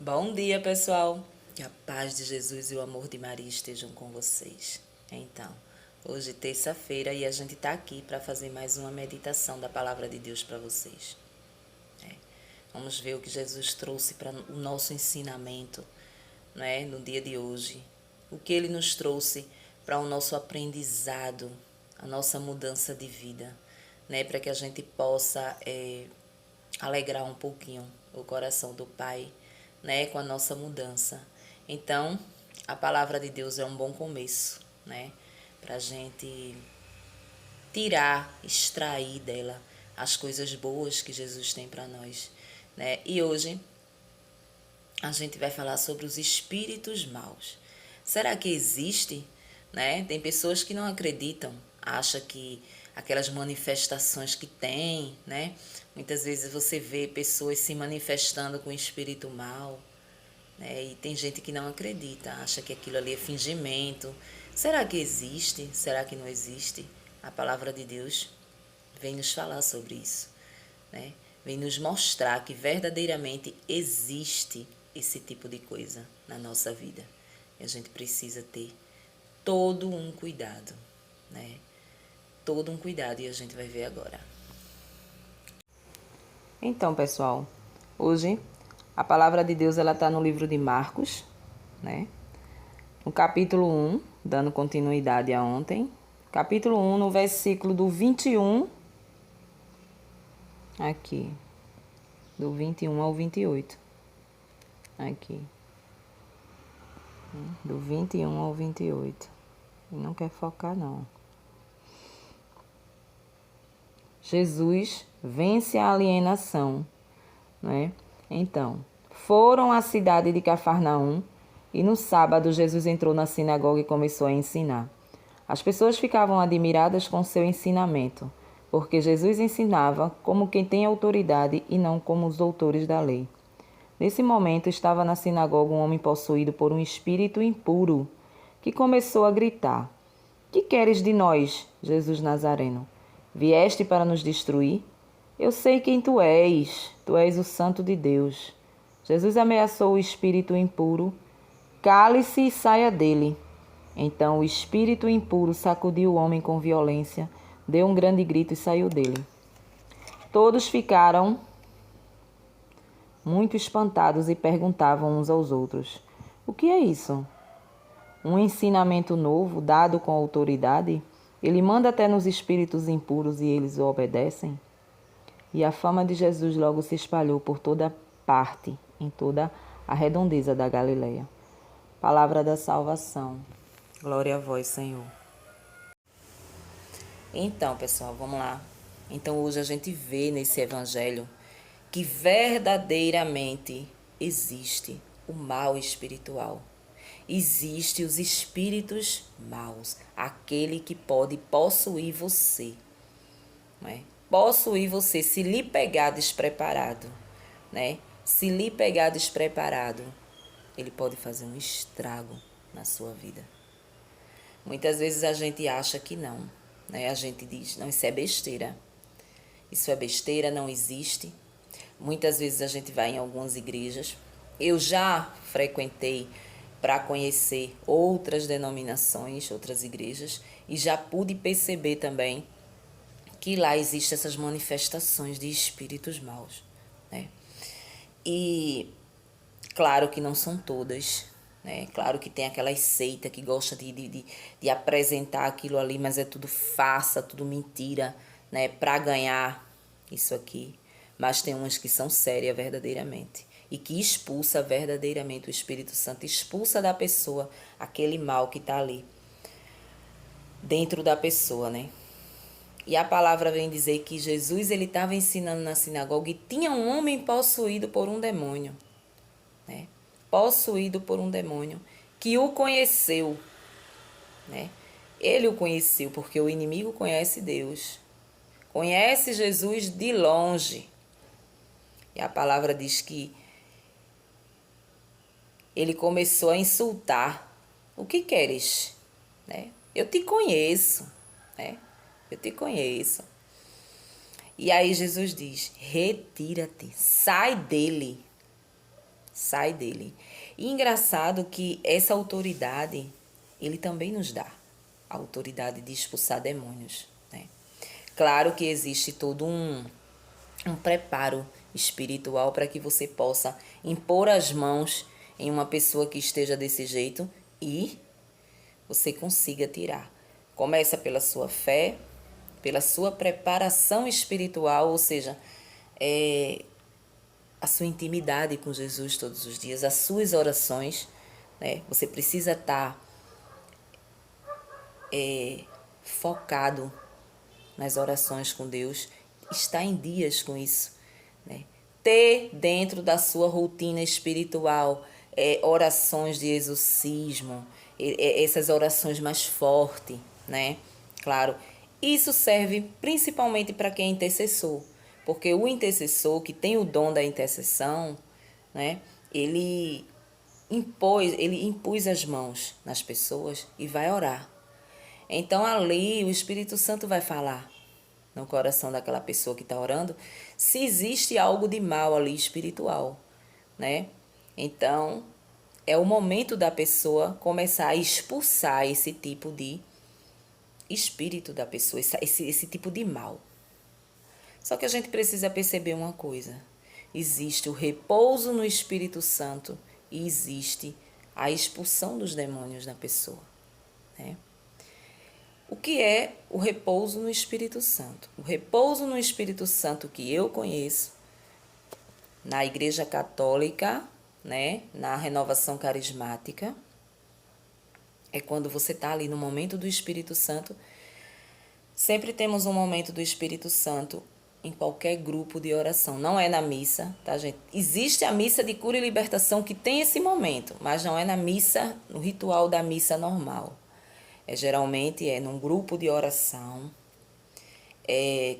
Bom dia, pessoal. Que a paz de Jesus e o amor de Maria estejam com vocês. Então, hoje terça-feira e a gente está aqui para fazer mais uma meditação da palavra de Deus para vocês. Vamos ver o que Jesus trouxe para o nosso ensinamento, né, no dia de hoje. O que ele nos trouxe para o nosso aprendizado, a nossa mudança de vida, né, para que a gente possa alegrar um pouquinho o coração do Pai, né, com a nossa mudança. Então, a palavra de Deus é um bom começo, né, para a gente tirar, extrair dela as coisas boas que Jesus tem para nós, né? E hoje a gente vai falar sobre os espíritos maus. Será que existe, né? Tem pessoas que não acreditam, acham que aquelas manifestações que tem, né? Muitas vezes você vê pessoas se manifestando com espírito mau, né? E tem gente que não acredita, acha que aquilo ali é fingimento. Será que existe? Será que não existe? A palavra de Deus vem nos falar sobre isso, né? Vem nos mostrar que verdadeiramente existe esse tipo de coisa na nossa vida. E a gente precisa ter todo um cuidado, né? Todo um cuidado, e a gente vai ver agora. Então, pessoal, hoje a palavra de Deus ela está no livro de Marcos, né? No capítulo 1, dando continuidade a ontem. Capítulo 1, no versículo do 21, aqui, do 21 ao 28. Aqui. Do 21 ao 28. E não quer focar, não. Jesus vence a alienação, né? Então, foram à cidade de Cafarnaum e no sábado Jesus entrou na sinagoga e começou a ensinar. As pessoas ficavam admiradas com seu ensinamento, porque Jesus ensinava como quem tem autoridade e não como os doutores da lei. Nesse momento estava na sinagoga um homem possuído por um espírito impuro, que começou a gritar: Que queres de nós, Jesus Nazareno? Vieste para nos destruir? Eu sei quem tu és o Santo de Deus. Jesus ameaçou o espírito impuro: Cale-se e saia dele. Então o espírito impuro sacudiu o homem com violência, deu um grande grito e saiu dele. Todos ficaram muito espantados e perguntavam uns aos outros: O que é isso? Um ensinamento novo, dado com autoridade? Ele manda até nos espíritos impuros e eles o obedecem? E a fama de Jesus logo se espalhou por toda parte, em toda a redondeza da Galileia. Palavra da salvação. Glória a vós, Senhor. Então, pessoal, vamos lá. Então, hoje a gente vê nesse evangelho que verdadeiramente existe o mal espiritual. Existe os espíritos maus, aquele que pode possuir você, né? Possuir você se lhe pegar despreparado, né? Se lhe pegar despreparado, ele pode fazer um estrago na sua vida. Muitas vezes a gente acha que não, né? A gente diz, não, isso é besteira. Isso é besteira, não existe. Muitas vezes a gente vai em algumas igrejas. Eu já frequentei para conhecer outras denominações, outras igrejas, e já pude perceber também que lá existem essas manifestações de espíritos maus, né? E claro que não são todas, né? Claro que tem aquelas seitas que gostam de apresentar aquilo ali, mas é tudo farsa, tudo mentira, né? Para ganhar isso aqui. Mas tem umas que são sérias verdadeiramente e que expulsa verdadeiramente o Espírito Santo, expulsa da pessoa aquele mal que está ali dentro da pessoa, né? E a palavra vem dizer que Jesus ele estava ensinando na sinagoga e tinha um homem possuído por um demônio, né? Possuído por um demônio que o conheceu, né? Ele o conheceu porque o inimigo conhece Deus, conhece Jesus de longe. E a palavra diz que ele começou a insultar. O que queres? Né? Eu te conheço, né? Eu te conheço. E aí Jesus diz: retira-te, sai dele. sai dele. E engraçado que essa autoridade, ele também nos dá, a autoridade de expulsar demônios, né? Claro que existe todo um preparo espiritual para que você possa impor as mãos em uma pessoa que esteja desse jeito e você consiga tirar. Começa pela sua fé, pela sua preparação espiritual, ou seja, a sua intimidade com Jesus todos os dias, as suas orações, né? Você precisa estar focado nas orações com Deus, estar em dias com isso, né? Ter dentro da sua rotina espiritual orações de exorcismo, essas orações mais fortes, né? Claro, isso serve principalmente para quem é intercessor, porque o intercessor que tem o dom da intercessão, né? Ele impôs as mãos nas pessoas e vai orar. Então ali o Espírito Santo vai falar no coração daquela pessoa que está orando se existe algo de mal ali espiritual, né? Então é o momento da pessoa começar a expulsar esse tipo de espírito da pessoa, esse tipo de mal. Só que a gente precisa perceber uma coisa: existe o repouso no Espírito Santo e existe a expulsão dos demônios na pessoa, né? O que é o repouso no Espírito Santo? O repouso no Espírito Santo que eu conheço na Igreja Católica, né, na renovação carismática, é quando você está ali no momento do Espírito Santo. Sempre temos um momento do Espírito Santo em qualquer grupo de oração. Não é na missa, tá, gente? Existe a missa de cura e libertação que tem esse momento, mas não é na missa, no ritual da missa normal. Geralmente num grupo de oração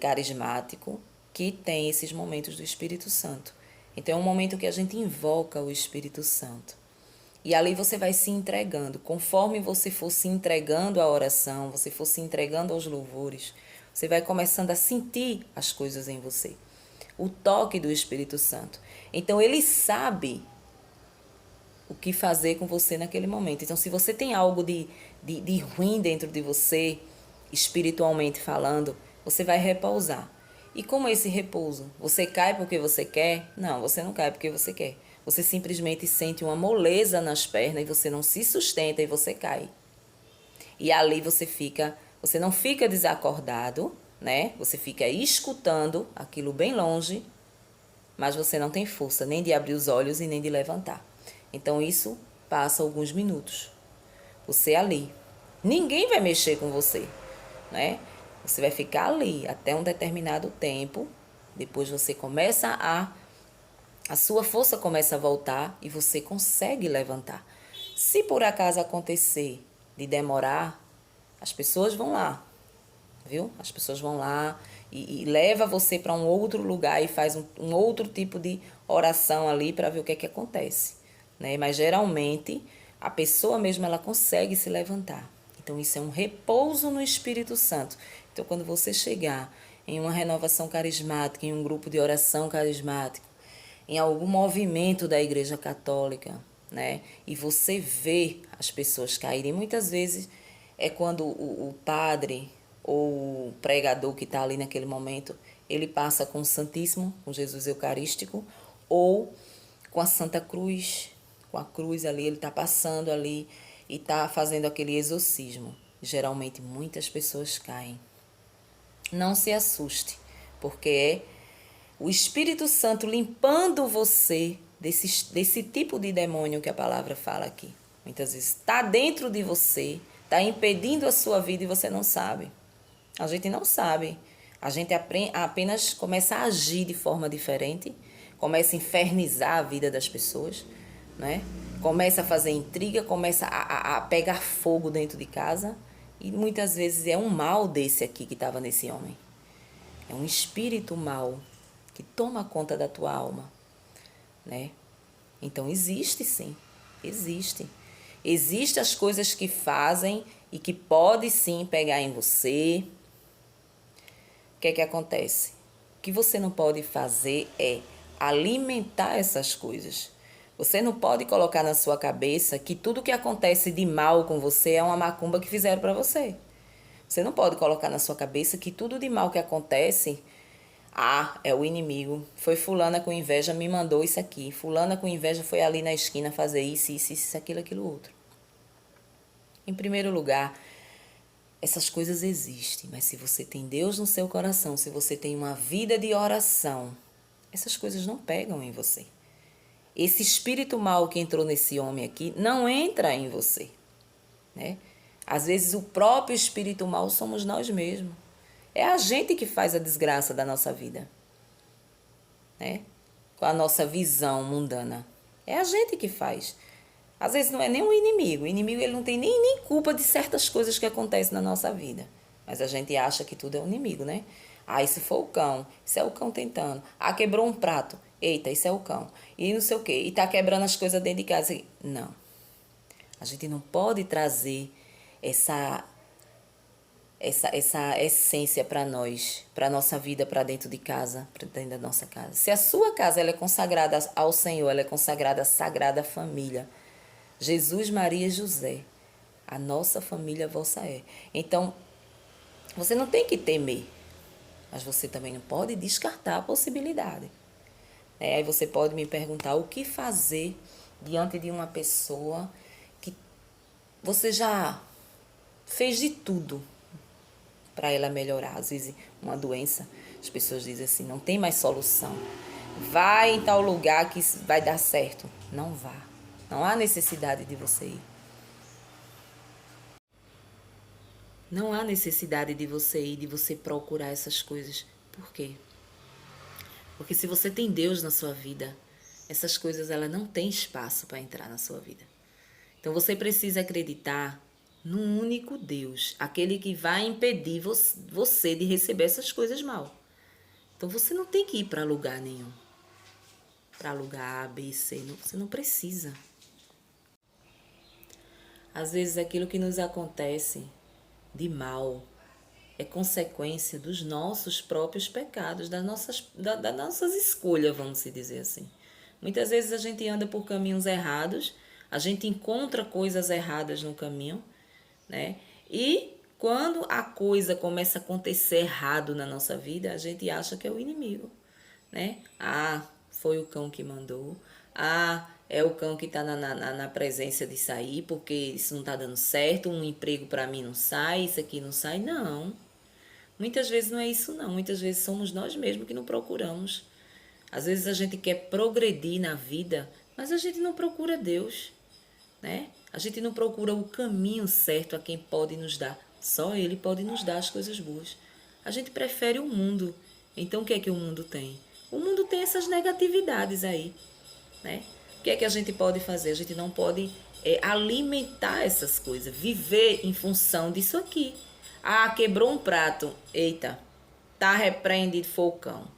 carismático que tem esses momentos do Espírito Santo. Então é um momento que a gente invoca o Espírito Santo. E ali você vai se entregando. Conforme você for se entregando à oração, você for se entregando aos louvores, você vai começando a sentir as coisas em você. O toque do Espírito Santo. Então ele sabe o que fazer com você naquele momento. Então, se você tem algo de ruim dentro de você, espiritualmente falando, você vai repousar. E como é esse repouso? Você cai porque você quer? Não, você não cai porque você quer. Você simplesmente sente uma moleza nas pernas e você não se sustenta e você cai. E ali você não fica desacordado, né? Você fica escutando aquilo bem longe, mas você não tem força nem de abrir os olhos e nem de levantar. Então isso passa alguns minutos. Você ali. Ninguém vai mexer com você, né? Você vai ficar ali até um determinado tempo. Depois você começa a sua força começa a voltar e você consegue levantar. Se por acaso acontecer de demorar, as pessoas vão lá, viu? As pessoas vão lá e leva você para um outro lugar e faz um outro tipo de oração ali para ver o que é que acontece, né? Mas geralmente a pessoa mesmo ela consegue se levantar. Então isso é um repouso no Espírito Santo. Então quando você chegar em uma renovação carismática, em um grupo de oração carismático, em algum movimento da Igreja Católica, né? E você vê as pessoas caírem. Muitas vezes é quando o padre ou o pregador que está ali naquele momento, ele passa com o Santíssimo, com Jesus Eucarístico, ou com a Santa Cruz, com a cruz ali, ele está passando ali e está fazendo aquele exorcismo. Geralmente muitas pessoas caem. Não se assuste, porque é o Espírito Santo limpando você desse tipo de demônio que a palavra fala aqui. Muitas vezes está dentro de você, está impedindo a sua vida e você não sabe. A gente não sabe. A gente apenas começa a agir de forma diferente, começa a infernizar a vida das pessoas, né? Começa a fazer intriga, começa a pegar fogo dentro de casa. E muitas vezes é um mal desse aqui que estava nesse homem. É um espírito mau que toma conta da tua alma, né? Então existe sim, existe. Existem as coisas que fazem e que pode sim pegar em você. O que é que acontece? O que você não pode fazer é alimentar essas coisas. Você não pode colocar na sua cabeça que tudo que acontece de mal com você é uma macumba que fizeram para você. Você não pode colocar na sua cabeça que tudo de mal que acontece, é o inimigo. Foi fulana com inveja, me mandou isso aqui. Fulana com inveja foi ali na esquina fazer isso, aquilo, outro. Em primeiro lugar, essas coisas existem, mas se você tem Deus no seu coração, se você tem uma vida de oração, essas coisas não pegam em você. Esse espírito mal que entrou nesse homem aqui não entra em você, né? Às vezes o próprio espírito mal somos nós mesmos. É a gente que faz a desgraça da nossa vida, né? Com a nossa visão mundana. É a gente que faz. Às vezes não é nem o inimigo. O inimigo ele não tem nem culpa de certas coisas que acontecem na nossa vida. Mas a gente acha que tudo é o inimigo, né? Isso foi o cão. Isso é o cão tentando. Quebrou um prato. Eita, isso é o cão. E não sei o quê. E tá quebrando as coisas dentro de casa. Não. A gente não pode trazer essa essência para nós, para nossa vida, para dentro de casa, para dentro da nossa casa. Se a sua casa ela é consagrada ao Senhor, ela é consagrada à Sagrada Família, Jesus, Maria e José, a nossa família vossa é. Então, você não tem que temer, mas você também não pode descartar a possibilidade. Aí você pode me perguntar o que fazer diante de uma pessoa que você já fez de tudo para ela melhorar. Às vezes, uma doença, as pessoas dizem assim, não tem mais solução. Vai em tal lugar que vai dar certo. Não vá. Não há necessidade de você ir. Não há necessidade de você ir, de você procurar essas coisas. Por quê? Porque se você tem Deus na sua vida, essas coisas ela não têm espaço para entrar na sua vida. Então você precisa acreditar num único Deus, aquele que vai impedir você de receber essas coisas mal. Então você não tem que ir para lugar nenhum. Para lugar A, B, C, você não precisa. Às vezes aquilo que nos acontece de mal é consequência dos nossos próprios pecados, das nossas escolhas, vamos dizer assim. Muitas vezes a gente anda por caminhos errados, a gente encontra coisas erradas no caminho, né? E quando a coisa começa a acontecer errado na nossa vida, a gente acha que é o inimigo, né? Foi o cão que mandou. É o cão que está na presença de sair, porque isso não está dando certo, um emprego para mim não sai, isso aqui não sai. Não. Muitas vezes não é isso não. Muitas vezes somos nós mesmos que não procuramos. Às vezes a gente quer progredir na vida, mas a gente não procura Deus, né? A gente não procura o caminho certo a quem pode nos dar. Só Ele pode nos dar as coisas boas. A gente prefere o mundo. Então o que é que o mundo tem? O mundo tem essas negatividades aí, né? O que é que a gente pode fazer? A gente não pode alimentar essas coisas, viver em função disso aqui. Quebrou um prato. Eita, tá repreendido, foi o cão.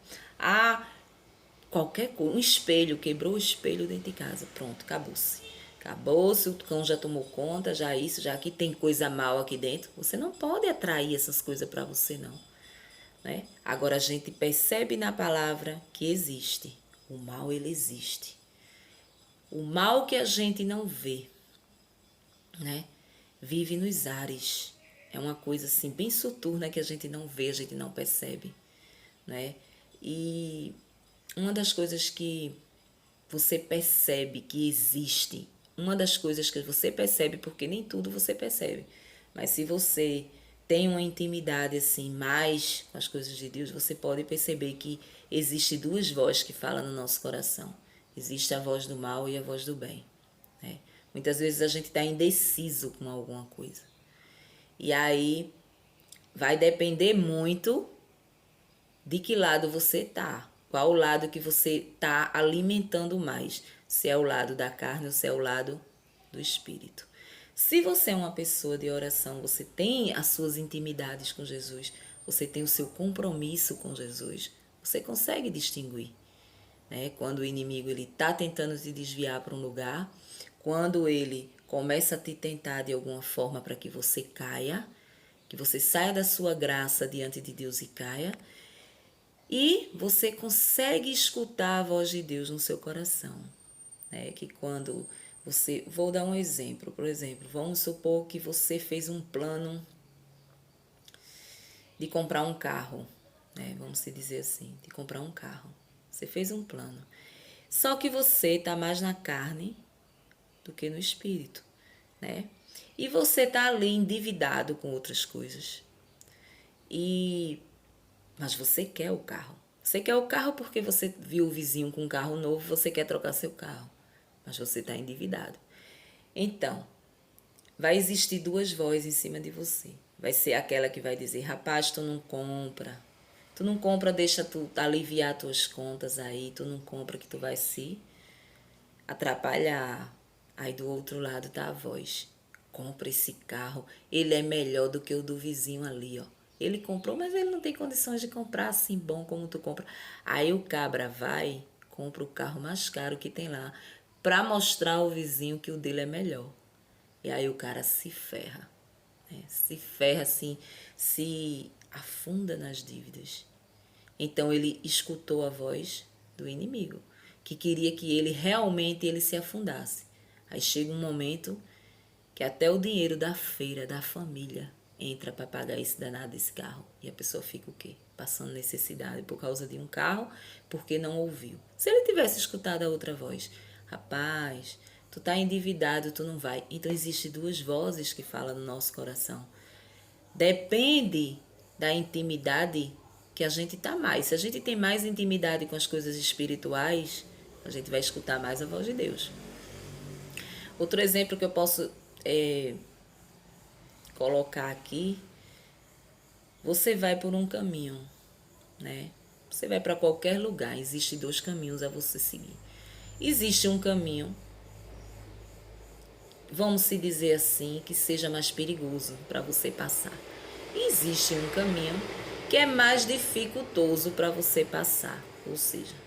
Qualquer coisa, um espelho, quebrou o espelho dentro de casa. Pronto, acabou-se. Acabou-se, o cão já tomou conta, já aqui tem coisa mal aqui dentro. Você não pode atrair essas coisas para você, não. Né? Agora a gente percebe na palavra que existe. O mal, ele existe. O mal que a gente não vê, né? Vive nos ares. É uma coisa assim bem soturna que a gente não vê, a gente não percebe, né? E uma das coisas que você percebe que existe, uma das coisas que você percebe, porque nem tudo você percebe, mas se você tem uma intimidade assim mais com as coisas de Deus, você pode perceber que existe duas vozes que falam no nosso coração. Existe a voz do mal e a voz do bem, né? Muitas vezes a gente está indeciso com alguma coisa. E aí vai depender muito de que lado você está. Qual o lado que você está alimentando mais. Se é o lado da carne ou se é o lado do espírito. Se você é uma pessoa de oração, você tem as suas intimidades com Jesus, você tem o seu compromisso com Jesus, você consegue distinguir, né? Quando o inimigo está tentando te desviar para um lugar, quando ele começa a te tentar de alguma forma para que você caia, que você saia da sua graça diante de Deus e caia, e você consegue escutar a voz de Deus no seu coração, né? Que quando você... Vou dar um exemplo. Por exemplo, vamos supor que você fez um plano de comprar um carro, né? Vamos se dizer assim, de comprar um carro. Você fez um plano. Só que você está mais na carne do que no espírito, né? E você está ali endividado com outras coisas. Mas você quer o carro. Você quer o carro porque você viu o vizinho com um carro novo, você quer trocar seu carro. Mas você está endividado. Então, vai existir duas vozes em cima de você. Vai ser aquela que vai dizer, rapaz, tu não compra. Tu não compra, deixa tu aliviar tuas contas aí. Tu não compra que tu vai se atrapalhar. Aí do outro lado tá a voz. Compra esse carro, ele é melhor do que o do vizinho ali, ó. Ele comprou, mas ele não tem condições de comprar assim bom como tu compra. Aí o cabra vai, compra o carro mais caro que tem lá, pra mostrar ao vizinho que o dele é melhor. E aí o cara se ferra, né? Se ferra assim, se afunda nas dívidas. Então ele escutou a voz do inimigo, que queria que ele se afundasse. Aí chega um momento que até o dinheiro da feira, da família, entra para pagar esse danado desse carro. E a pessoa fica o quê? Passando necessidade por causa de um carro, porque não ouviu. Se ele tivesse escutado a outra voz, rapaz, tu tá endividado, tu não vai. Então existem duas vozes que falam no nosso coração. Depende da intimidade que a gente tá mais. Se a gente tem mais intimidade com as coisas espirituais, a gente vai escutar mais a voz de Deus. Outro exemplo que eu posso colocar aqui, você vai por um caminho, né? Você vai para qualquer lugar, existem dois caminhos a você seguir. Existe um caminho, vamos se dizer assim, que seja mais perigoso para você passar. Existe um caminho que é mais dificultoso para você passar, ou seja,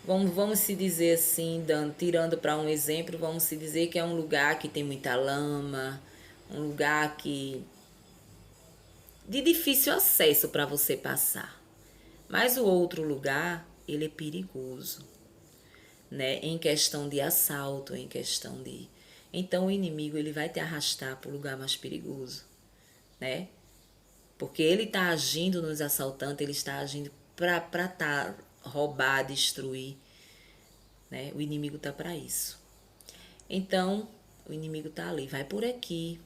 vamos se dizer assim, tirando para um exemplo, vamos se dizer que é um lugar que tem muita lama, um lugar que de difícil acesso para você passar. Mas o outro lugar, ele é perigoso, né? Em questão de assalto, em questão de... Então o inimigo, ele vai te arrastar para o lugar mais perigoso, né? Porque ele está agindo nos assaltantes, ele está agindo para roubar, destruir, né? O inimigo está para isso. Então, o inimigo está ali, vai por aqui.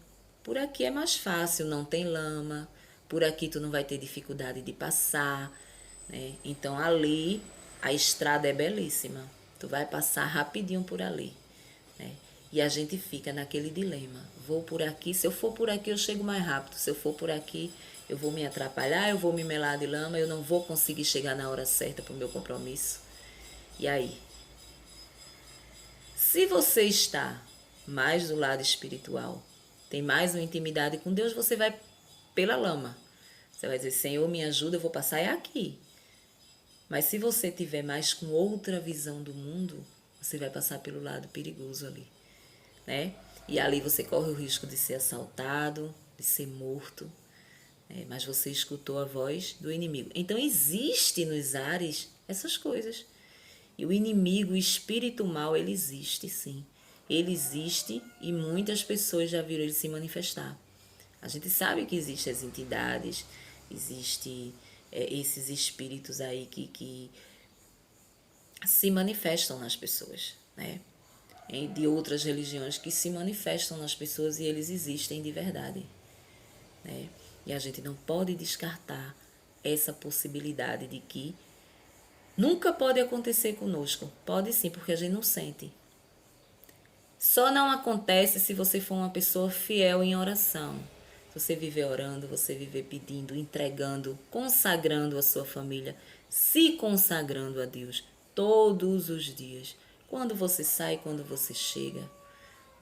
Por aqui é mais fácil, não tem lama. Por aqui tu não vai ter dificuldade de passar, né? Então ali a estrada é belíssima. Tu vai passar rapidinho por ali, né? E a gente fica naquele dilema. Vou por aqui, se eu for por aqui eu chego mais rápido. Se eu for por aqui eu vou me atrapalhar, eu vou me melar de lama, eu não vou conseguir chegar na hora certa para o meu compromisso. E aí? Se você está mais do lado espiritual, tem mais uma intimidade com Deus, você vai pela lama. Você vai dizer, Senhor, me ajuda, eu vou passar é aqui. Mas se você tiver mais com outra visão do mundo, você vai passar pelo lado perigoso ali, né? E ali você corre o risco de ser assaltado, de ser morto, né? Mas você escutou a voz do inimigo. Então existe nos ares essas coisas. E o inimigo, o espírito mal, ele existe sim. Ele existe e muitas pessoas já viram ele se manifestar. A gente sabe que existem as entidades, existem esses espíritos aí que se manifestam nas pessoas, né? De outras religiões que se manifestam nas pessoas e eles existem de verdade, né? E a gente não pode descartar essa possibilidade de que nunca pode acontecer conosco. Pode sim, porque a gente não sente. Só não acontece se você for uma pessoa fiel em oração. Se você viver orando, você viver pedindo, entregando, consagrando a sua família, se consagrando a Deus todos os dias. Quando você sai, quando você chega,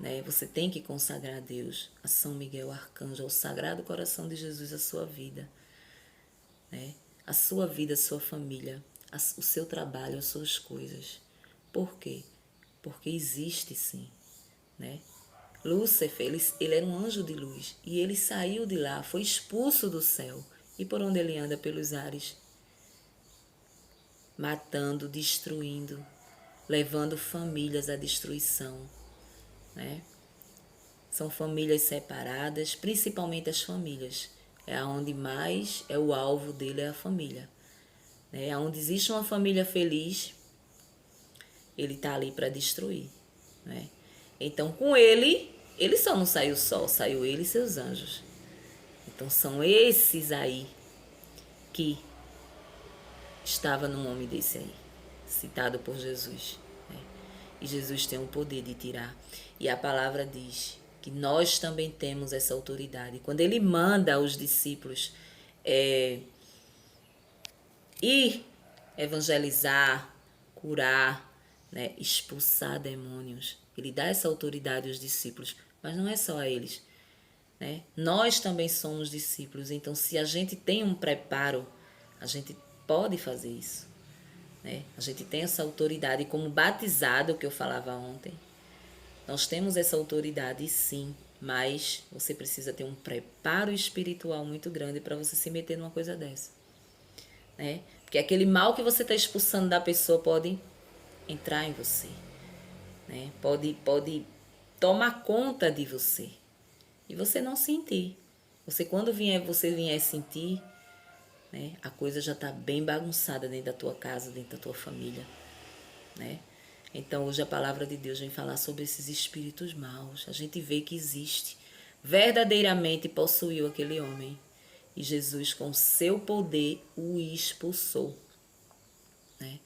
né? Você tem que consagrar a Deus, a São Miguel Arcanjo, ao Sagrado Coração de Jesus, a sua vida, né? A sua vida, a sua família, o seu trabalho, as suas coisas. Por quê? Porque existe sim, né? Lúcifer, ele era um anjo de luz e ele saiu de lá, foi expulso do céu. E por onde ele anda? Pelos ares, matando, destruindo, levando famílias à destruição, né? São famílias separadas, principalmente as famílias. É onde mais é o alvo dele, é a família. Né? Onde existe uma família feliz, ele está ali para destruir. Né? Então, com ele só não saiu só, saiu ele e seus anjos. Então, são esses aí que estava num homem desse aí, citado por Jesus. Né? E Jesus tem o poder de tirar. E a palavra diz que nós também temos essa autoridade. Quando ele manda os discípulos ir evangelizar, curar, né, expulsar demônios, ele dá essa autoridade aos discípulos, mas não é só a eles. Né? Nós também somos discípulos, então se a gente tem um preparo, a gente pode fazer isso. Né? A gente tem essa autoridade como batizado, que eu falava ontem. Nós temos essa autoridade, sim, mas você precisa ter um preparo espiritual muito grande para você se meter numa coisa dessa. Né? Porque aquele mal que você está expulsando da pessoa pode entrar em você. Né? Pode tomar conta de você. E você não sentir. Quando você vier sentir, né, a coisa já está bem bagunçada dentro da tua casa, dentro da tua família. Né? Então hoje a palavra de Deus vem falar sobre esses espíritos maus. A gente vê que existe. Verdadeiramente possuiu aquele homem. E Jesus com seu poder o expulsou. Né?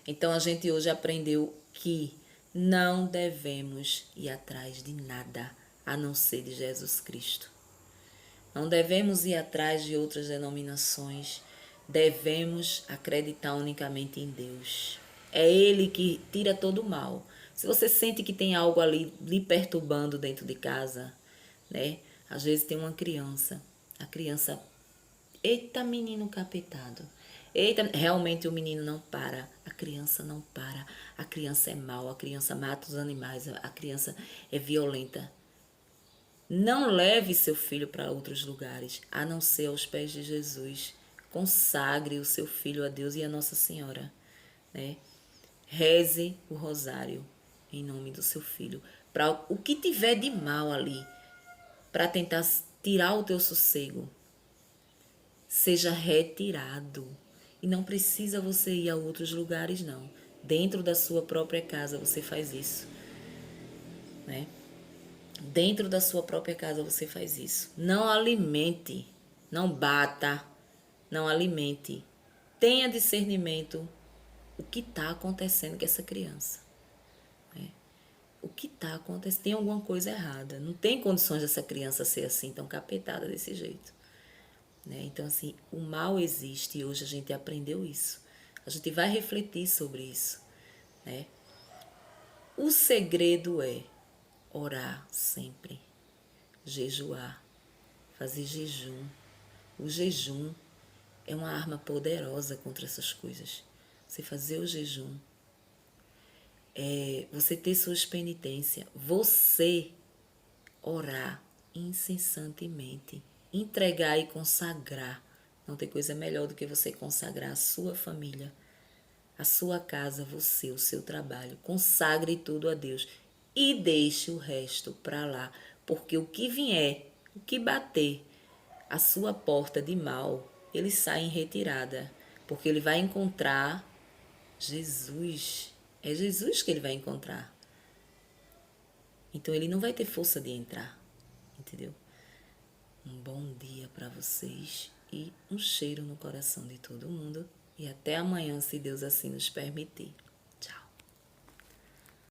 Então a gente hoje aprendeu que não devemos ir atrás de nada a não ser de Jesus Cristo. Não devemos ir atrás de outras denominações. Devemos acreditar unicamente em Deus. É Ele que tira todo o mal. Se você sente que tem algo ali lhe perturbando dentro de casa, né? Às vezes tem uma criança. A criança, eita menino capetado. Eita, realmente o menino não para. A criança não para. A criança é mau. A criança mata os animais. A criança é violenta. Não leve seu filho para outros lugares, a não ser aos pés de Jesus. Consagre o seu filho a Deus e a Nossa Senhora. Né? Reze o rosário em nome do seu filho. Para o que tiver de mal ali, para tentar tirar o teu sossego, seja retirado. E não precisa você ir a outros lugares, não. Dentro da sua própria casa você faz isso. Né? Dentro da sua própria casa você faz isso. Não alimente, não bata, não alimente. Tenha discernimento o que está acontecendo com essa criança. Né? O que está acontecendo? Tem alguma coisa errada. Não tem condições dessa criança ser assim, tão capetada desse jeito. Né? Então, assim, o mal existe e hoje a gente aprendeu isso. A gente vai refletir sobre isso. Né? O segredo é orar sempre, jejuar, fazer jejum. O jejum é uma arma poderosa contra essas coisas. Você fazer o jejum, você ter suas penitências, você orar incessantemente, entregar e consagrar. Não tem coisa melhor do que você consagrar a sua família, a sua casa, você, o seu trabalho. Consagre tudo a Deus e deixe o resto para lá, porque o que vier, o que bater a sua porta de mal, ele sai em retirada, porque ele vai encontrar Jesus. É Jesus que ele vai encontrar. Então ele não vai ter força de entrar, entendeu? Um bom dia para vocês e um cheiro no coração de todo mundo. E até amanhã, se Deus assim nos permitir.